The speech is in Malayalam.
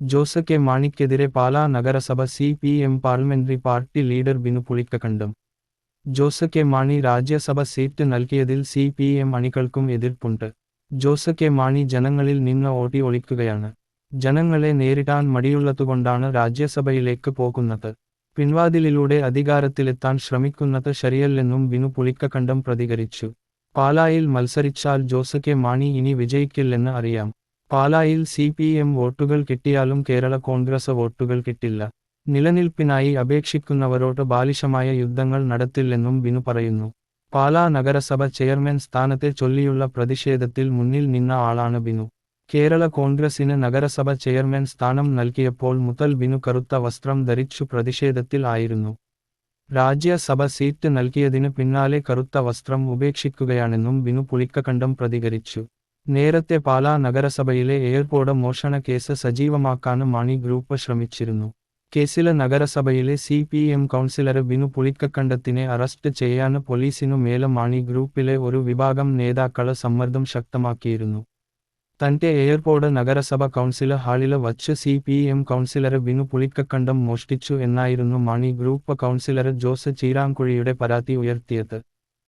ജോസ് കെ മാണിക്കെതിരെ പാലാ നഗരസഭ CPM parliamentary party leader Binu Pulikkakandam. Jose K Mani Rajya Sabha seat നൽകിയതിൽ CPM അണികൾക്കും എതിർപ്പുണ്ട്. ജോസ് കെ മാണി ജനങ്ങളിൽ നിന്ന് ഓടി ഒളിക്കുകയാണ്. ജനങ്ങളെ നേരിടാൻ മടിയുള്ളതുകൊണ്ടാണ് രാജ്യസഭയിലേക്ക് പോകുന്നത്. പിൻവാതിലിലൂടെ അധികാരത്തിലെത്താൻ ശ്രമിക്കുന്നത് ശരിയല്ലെന്നും ബിനു പുളിക്കക്കണ്ടം പ്രതികരിച്ചു. പാലായിൽ മത്സരിച്ചാൽ ജോസ് കെ മാണി ഇനി വിജയിക്കില്ലെന്ന് അറിയാം. പാലായിൽ CPM വോട്ടുകൾ കിട്ടിയാലും കേരള കോൺഗ്രസ് വോട്ടുകൾ കിട്ടില്ല. നിലനിൽപ്പിനായി അപേക്ഷിക്കുന്നവരോട് ബാലിശമായ യുദ്ധങ്ങൾ നടത്തില്ലെന്നും ബിനു പറയുന്നു. പാലാ നഗരസഭ ചെയർമാൻ സ്ഥാനത്തെ ചൊല്ലിയുള്ള പ്രതിഷേധത്തിൽ മുന്നിൽ നിന്ന ആളാണ് ബിനു. കേരള കോൺഗ്രസിന് നഗരസഭ ചെയർമാൻ സ്ഥാനം നൽകിയപ്പോൾ മുതൽ ബിനു കറുത്ത വസ്ത്രം ധരിച്ചു പ്രതിഷേധത്തിൽ ആയിരുന്നു. രാജ്യസഭ സീറ്റ് നൽകിയതിന് പിന്നാലെ കറുത്ത വസ്ത്രം ഉപേക്ഷിക്കുകയാണെന്നും ബിനു പുളിക്കക്കണ്ടം പ്രതികരിച്ചു. നേരത്തെ പാലാ നഗരസഭയിലെ എയർപോർട്ട് മോഷണ കേസ് സജീവമാക്കാൻ മാണി ഗ്രൂപ്പ് ശ്രമിച്ചിരുന്നു. കേസില് നഗരസഭയിലെ CPM കൗൺസിലർ ബിനു പുളിക്കക്കണ്ടത്തിനെ അറസ്റ്റ് ചെയ്യാൻ പോലീസിനു മേലെ മാണി ഗ്രൂപ്പിലെ ഒരു വിഭാഗം നേതാക്കള് സമ്മർദ്ദം ശക്തമാക്കിയിരുന്നു. തന്റെ എയർപോർട്ട് നഗരസഭ കൗൺസില് ഹാളില് വച്ച് CPM കൗൺസിലർ ബിനു പുളിക്കക്കണ്ടം മോഷ്ടിച്ചു എന്നായിരുന്നു മാണി ഗ്രൂപ്പ് കൗൺസിലർ ജോസ് ചീരാങ്കുഴിയുടെ പരാതി ഉയർത്തിയത്.